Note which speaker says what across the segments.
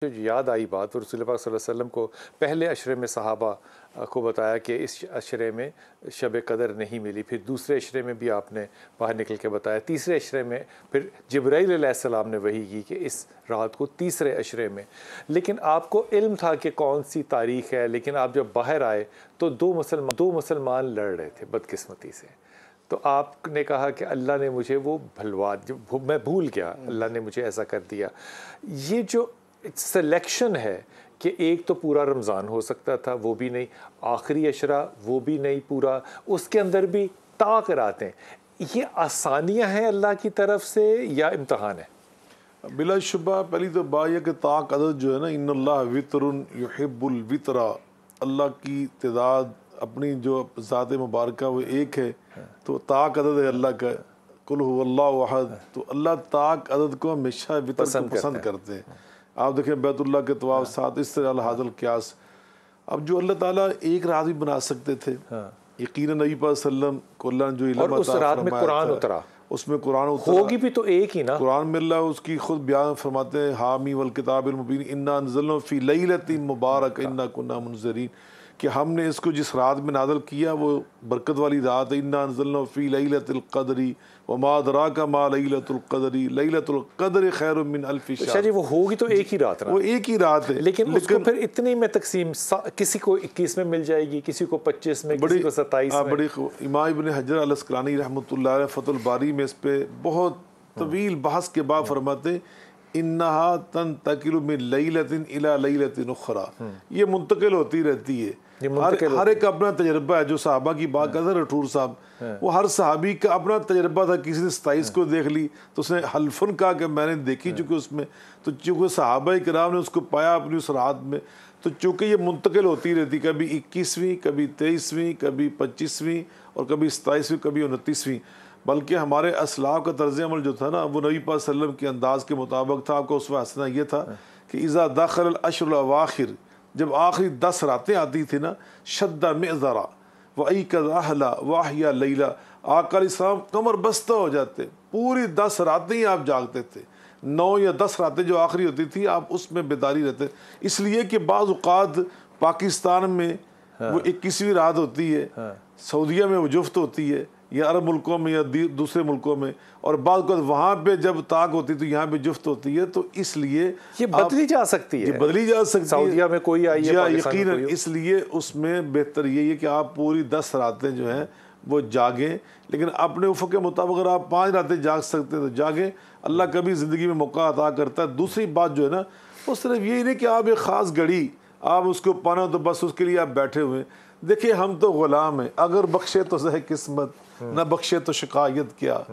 Speaker 1: जो याद आई बात, और रसूल पाक सल्लल्लाहु अलैहि वसल्लम को पहले अशरे में सहाबा को बताया कि इस अशरे में शब कदर नहीं मिली, फिर दूसरे अशरे में भी आपने बाहर निकल के बताया, तीसरे अशरे में फिर जिब्राईल अलैहिस्सलाम ने वही की कि इस रात को तीसरे अशरे में। लेकिन आपको इल्म था कि कौन सी तारीख़ है, लेकिन आप जब बाहर आए तो दो मुसलमान लड़ रहे थे बदकिस्मती से। तो आपने कहा कि अल्लाह ने मुझे वो भलवा, जो मैं भूल गया, अल्लाह ने मुझे ऐसा कर दिया। ये जो सिलेक्शन है कि एक तो पूरा रमज़ान हो सकता था, वो भी नहीं, आखिरी अशरा वो भी नहीं पूरा, उसके अंदर भी ताक़ रातें, ये आसानियाँ हैं अल्लाह की तरफ से या इम्तहान है?
Speaker 2: बिलाशुबा पहली तो बात यह कि ताक़ अदद जो है ना, इन्नल्लाह वितरुन युहिब्बुल वितरा, अल्लाह की तादाद अपनी जो ज़ात मुबारक वो एक है, तो ताक़ अदद है अल्लाह का, कुल हुवल्लाहु अहद, तो अल्लाह ताक़ अदद को हमेशा वितर को पसंद करते हैं। आप देखें बैतुल्लाह के तवाफ़ साथ इस तरह हाज़िल क्यास। अब जो अल्लाह ताला एक रात भी बना सकते थे, यकीनन नबी पाक सल्लम को अल्लाह ने जो इल्म
Speaker 1: और उस रात में कुरान उतरा,
Speaker 2: उसमें कुरान उतरा,
Speaker 1: होगी भी तो एक ही ना।
Speaker 2: कुरान में अल्लाह उसकी खुद बयान फरमाते हैं, हामी वल किताबिल मुबीन इन्ना अंज़लना फ़ी लैलतिन मुबारक इन्ना कुन्ना मुनज़िरीन, कि हमने इसको जिस रात में नाज़िल किया वो बरकत वाली रात है। इन्ना अंज़लना फ़ी लैलतिल क़द्री वमा अदराका मा लैलतुल क़द्री लैलतुल क़द्र खैरुम मिन अल्फ़ि शहर।
Speaker 1: जी वो होगी तो एक ही रात ना,
Speaker 2: वो एक ही रात है,
Speaker 1: लेकिन उसको फिर इतनी में तकसीम, किसी को 21 में मिल जाएगी, किसी को 25 में, किसी को 27 में।
Speaker 2: बड़ी इमाम इब्न हजर अल अस्क़लानी रहमतुल्लाह अलैह फ़तहुल बारी में इस पे बहुत तवील बहस के बाद फरमाते इन्नहा तंतकिलु मिन लैलतिन इला लैलतिन उख़रा, ये मुंतकिल होती रहती है। हर एक अपना तजर्बा है। जो सहाबा की बात करते हैं रठूर साहब, वो हर सहाबी का अपना तजर्बा था। किसी ने 27 को देख ली तो उसने हल्फन कहा कि मैंने देखी, चूँकि उसमें तो चूँकि सहाबा किराम ने उसको पाया अपनी उस रात में, तो चूँकि ये मुंतकिल होती रहती, कभी 21वीं, कभी 23वीं, कभी 25वीं और कभी 27वीं, कभी 29वीं। बल्कि हमारे असलाफ का तर्ज अमल जो था ना, वो नबी पाक सल्लम के अंदाज़ के मुताबिक था। आपको उसमें हंसना ये था कि इज़ा दाखिल अशरुल अवाखिर, जब आखिरी 10 रातें आती थी ना, शद्दा मिज़रा वईकज़ अहला वाहिया लैला, आका इस्लाम कमर बस्ता हो जाते, पूरी 10 रातें ही आप जागते थे। 9 या 10 रातें जो आखिरी होती थी आप उसमें बेदारी रहते, इसलिए कि बाज़ औक़ात पाकिस्तान में वो 21वीं रात होती है, सऊदीया में वो जुफ्त होती है, या अरब मुल्कों में या दूसरे मुल्कों में, और बाद को वहाँ पे जब ताक होती है तो यहाँ पे जुफ्त होती है, तो इसलिए
Speaker 1: ये बदली जा सकती है,
Speaker 2: ये बदली जा सकती है।
Speaker 1: सऊदीया में कोई आई है,
Speaker 2: यकीनन, इसलिए उसमें बेहतर यही है कि आप पूरी 10 रातें जो हैं वो जागें, लेकिन अपने उफ़क़ के मुताबिक अगर आप 5 रातें जाग सकते हैं तो जागें। अल्लाह कभी ज़िंदगी में मौका अता करता है। दूसरी बात जो है ना, वो सिर्फ यही नहीं कि आप एक ख़ास घड़ी आप उसको पाना तो बस उसके लिए आप बैठे हुए। देखिए हम तो ग़ुलाम हैं, अगर बख्शे तो सह किस्मत, न बख्शे तो शिकायत क्या,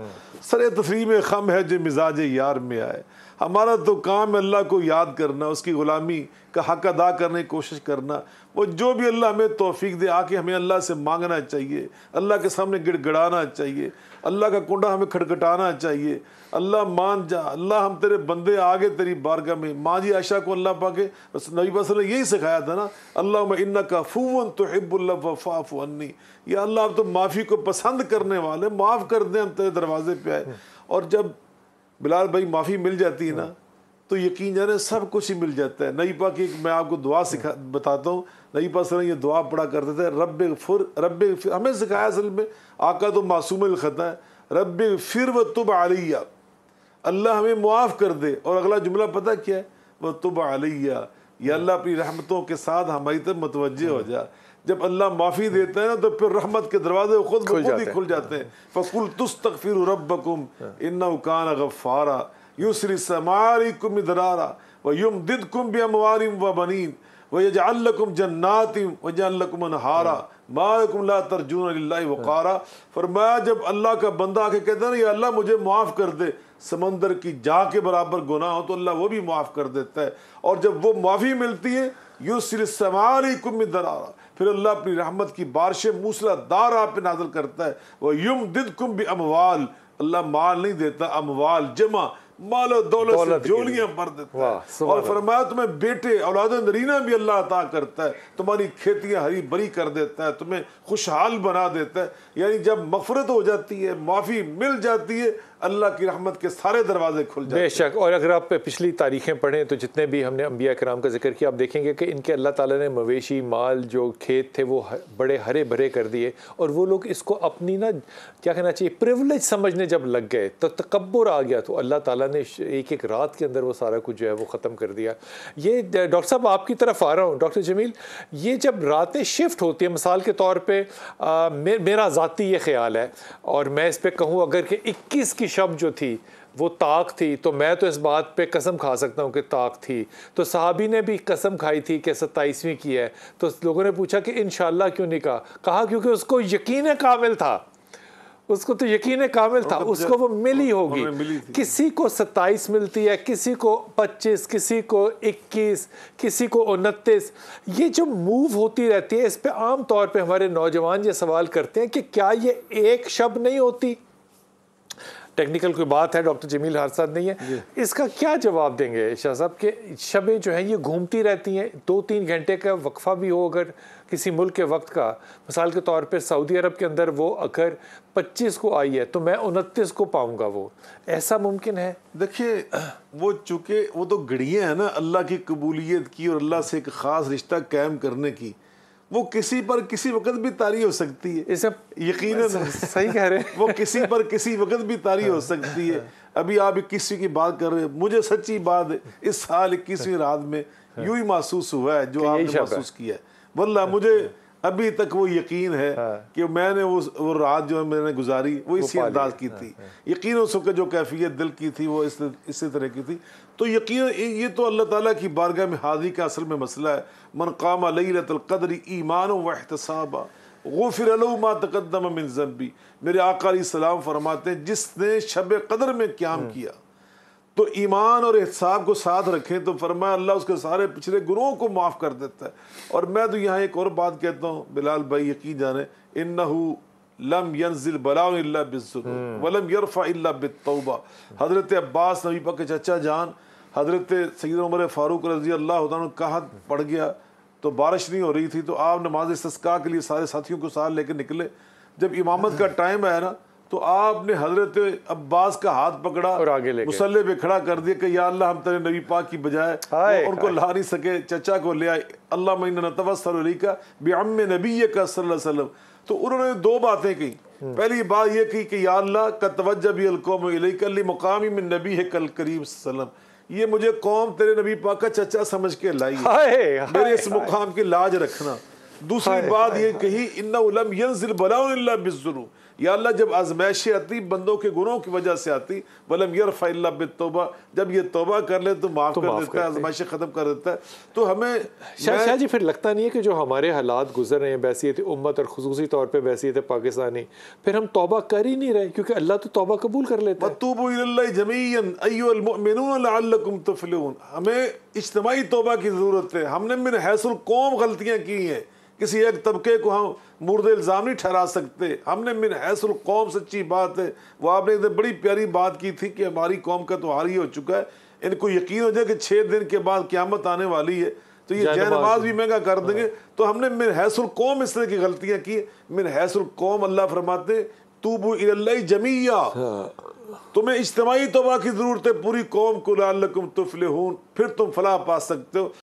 Speaker 2: सरे तफरी में खम है जो मिजाज यार में आए। हमारा तो काम है अल्लाह को याद करना, उसकी ग़ुलामी का हक़ अदा करने की कोशिश करना। वो जो भी अल्लाह हमें तौफीक दे, आके हमें अल्लाह से मांगना चाहिए, अल्लाह के सामने गिड़गिड़ाना चाहिए, अल्लाह का कुंडा हमें खटखटाना चाहिए। अल्लाह मान जा, अल्लाह हम तेरे बंदे आगे तेरी बारगाह में। माँ जी आयशा को अल्लाह पाके नबी पाक ने यही सिखाया था ना, अल्लाहुम्मा इन्नका अफ़ुव्वुन तुहिब्बुल अफ़्व फ़अफ़ु अन्नी, या अल्लाह आप तो माफ़ी को पसंद करने वाले, माफ़ कर दें, हम तेरे दरवाजे पे आए। और जब बिलाल भाई माफ़ी मिल जाती है ना, तो यकीन जाने सब कुछ ही मिल जाता है। नबी पाक की मैं आपको दुआ बताता हूँ, नबी पाक ये दुआ पढ़ा करते थे, रब्बिग़फिर, हमें सिखाया असल में, आका तो मासूमुल ख़ता है, रब्बिग़फिर व तुब अलैया, अल्लाह हमें मुआफ़ कर दे। और अगला जुमला पता क्या है, वह तुब अलैया, या अल्लाह अपनी रहमतों के साथ हमारी तरफ मुतवज्जे हो जा। जब अल्लाह माफ़ी देता है ना, तो फिर रहमत के दरवाजे खुद ही खुल जाते हैं। फ़कुल तुस्तग़फ़िरू रब्बकुम इन्नहु कान गफ़्फ़ारा युरसिलिस समा अलैकुम मिदरारा व युमदिदकुम बिअमवालिन व बनीन व यजअल लकुम जन्नातिन व यजअल लकुम अनहारा मा लकुम ला तर्जून लिल्लाहि वक़ारा। फरमाया जब अल्लाह का बंदा आके कहता है ना, या अल्लाह मुझे माफ़ कर दे, समंदर की जा के बराबर गुनाह हो तो अल्लाह वो भी माफ़ कर देता है। और जब वो माफ़ी मिलती है, युरसिलिस समा अलैकुम मिदरारा, फिर अल्लाह अपनी रहमत की बारिशें मूसलाधार आप पे नाज़िल करता है। वह युमदिदकुम बिअमवाल, अल्लाह माल नहीं देता, अमवाल जमा मालो दौलत
Speaker 1: दौलत
Speaker 2: से झोलियां भर देता
Speaker 1: वाह,
Speaker 2: है।
Speaker 1: सुभान
Speaker 2: और फरमाया तुम्हें बेटे औलाद नरीना भी अल्लाह अता करता है, तुम्हारी खेतियां हरी भरी कर देता है, तुम्हें खुशहाल बना देता है। यानी जब मगफरत हो जाती है, माफ़ी मिल जाती है, अल्लाह की रहमत के सारे दरवाजे खुल जाते हैं।
Speaker 1: बेशक। और अगर आप पिछली तारीखें पढ़ें तो जितने भी हमने अंबिया कराम का जिक्र किया, आप देखेंगे कि इनके अल्लाह ताला ने मवेशी माल जो खेत थे वो बड़े हरे भरे कर दिए, और वो लोग इसको अपनी ना क्या कहना चाहिए प्रिविलेज समझने जब लग गए तो तकब्बुर आ गया, तो अल्लाह ताला ने एक एक रात के अंदर वो सारा कुछ जो है वो ख़त्म कर दिया। ये डॉक्टर साहब आपकी तरफ आ रहा हूँ, डॉक्टर जमील, ये जब रातें शिफ्ट होती हैं, मिसाल के तौर पर मेरा ज़ाती ये ख्याल है, और मैं इस पर कहूँ अगर कि 21 की शब जो थी वो ताक थी, तो मैं तो इस बात पे कसम खा सकता हूँ कि ताक थी। तो सहाबी ने भी कसम खाई थी कि 27वीं की है। तो लोगों ने पूछा कि इंशाअल्लाह क्यों नहीं कहा क्योंकि उसको यकीन कामिल था, उसको तो यकीन कामिल था, उसको वो मिली होगी। किसी को 27 मिलती है, किसी को 25, किसी को 21, किसी को 29। ये जो मूव होती रहती है, इस पे आम तौर पे हमारे नौजवान ये सवाल करते हैं कि क्या ये एक शब नहीं होती? टेक्निकल कोई बात है, डॉक्टर जमील हमारे साथ नहीं है, इसका क्या जवाब देंगे शाह साहब के शबें जो हैं ये घूमती रहती हैं? 2-3 घंटे का वक्फा भी हो अगर किसी मुल्क के वक्त का, मिसाल के तौर पे सऊदी अरब के अंदर वो अगर 25 को आई है तो मैं 29 को पाऊंगा, वो ऐसा मुमकिन है?
Speaker 2: देखिए, वो चूँकि वो तो घड़ियाँ हैं ना अल्लाह की कबूलियत की और अल्लाह से एक ख़ास रिश्ता कायम करने की, वो किसी पर किसी वक्त भी तारी हो सकती है।
Speaker 1: इसे
Speaker 2: यकीनन
Speaker 1: सही कह रहे हैं।
Speaker 2: वो किसी पर किसी वक्त भी तारी हो सकती है। अभी आप 21वीं की बात कर रहे हैं, मुझे सच्ची बात है इस साल 21वीं रात में यूं ही महसूस हुआ है जो आपने महसूस किया है। वल्लाह मुझे अभी तक वो यकीन है कि मैंने वो रात जो मैंने गुजारी वो इसी अंदाज की थी। यकीन हो सके जो कैफियत दिल की थी वो इसी तरह की थी। तो यकीन ये तो अल्लाह ताला की बारगाह में हाज़िरी का असल में मसला है। मन क़ाम लैलतुल क़द्र ईमाना व इहतिसाबा गुफ़िर लहू मा तक़द्दम मिन ज़ंबी। मेरे आका अलैहिस्सलाम फरमाते हैं जिसने शब क़द्र में क़याम किया तो ईमान और एहतिसाब को साथ रखें तो फरमाया अल्लाह उसके सारे पिछले गुनाहों को माफ़ कर देता है। और मैं तो यहाँ एक और बात कहता हूँ बिलाल भाई, यकीन जाने, इन्नहु लम यंजिल बलाउन इल्ला बिज़्ज़ुनूब वलम यरफ़ा इल्ला बित्तौबा। हज़रत अब्बास नबी पाक के चचा जान हज़रत सैयदना उमर फ़ारूक रज़ी अल्लाह तआला कहा पड़ गया तो बारिश नहीं हो रही थी, तो आप नमाज इस्तिस्क़ा के लिए सारे साथियों को साथ लेकर निकले। जब इमामत का टाइम आया ना तो आपने हजरत अब्बास का हाथ पकड़ा
Speaker 1: और आगे लेके
Speaker 2: मुसल्ले पे खड़ा कर दिया कि या अल्लाह हम तेरे नबी पाक की बजाय उनको ला नहीं सके, चचा को ले आए। अल्लाह मन्ना तवस्सलु इलैका बिअम्मि नबिय्यिका सल्लल्लाहु अलैहि वसल्लम। तो उन्होंने दो बातें कही। पहली बात यह की कि या अल्लाह कद तवज्जह बिल कौम इलैका लिमुकामी मिन नबिय्यिकल करीम सल्लल्लाहु, ये मुझे कौम तेरे नबी पाक का चचा समझ के लाई है, मेरे इस मुकाम की लाज रखना। दूसरी बात ये कही इन्नहु लम यंजिल बलाउन इल्ला बिज़्ज़ुनूब, या अल्लाह जब आजमाइशें आती बंदों के गुनों की वजह से आती, वलम यरफ़ा इल्ला बित्तौबा, जब ये तौबा कर ले तो माफ़ कर देता है, आजमाइशें ख़त्म कर देता है। तो हमें
Speaker 1: शाह जी फिर लगता नहीं है कि जो हमारे हालात गुजर रहे हैं बैसियत उम्मत और खुसूसी तौर पे बैसियत पाकिस्तानी, फिर हम तौबा कर ही नहीं रहे क्योंकि अल्लाह तो तौबा कबूल कर लेता है।
Speaker 2: वतूबू इलल्लाहि जमीअन अय्युहल मुमिनून लअल्लकुम तुफ़लिहून। हमें इज्तिमाई तौबा की ज़रूरत है। हमने मिन हैसुल कौम गलतियाँ की हैं, किसी एक तबके को हम मुर्द इल्ज़ाम नहीं ठहरा सकते। हमने मिन हैसुल कौम, सच्ची बात है वो आपने एक बड़ी प्यारी बात की थी कि हमारी कौम का तो हाल ही हो चुका है। इनको यकीन हो जाए कि 6 दिन के बाद क़यामत आने वाली है तो ये जय नमाज भी महंगा कर देंगे। तो हमने मिन हैसुल कौम इस तरह की गलतियाँ की। मिन हैसुल कौम अल्लाह फरमाते तूबू इलल्लाहि जमीया, तुम्हें इज्तिमाई तौबा की ज़रूरत है पूरी कौम को, लअल्लकुम तुफ़लिहून, फिर तुम फलाह पा सकते हो।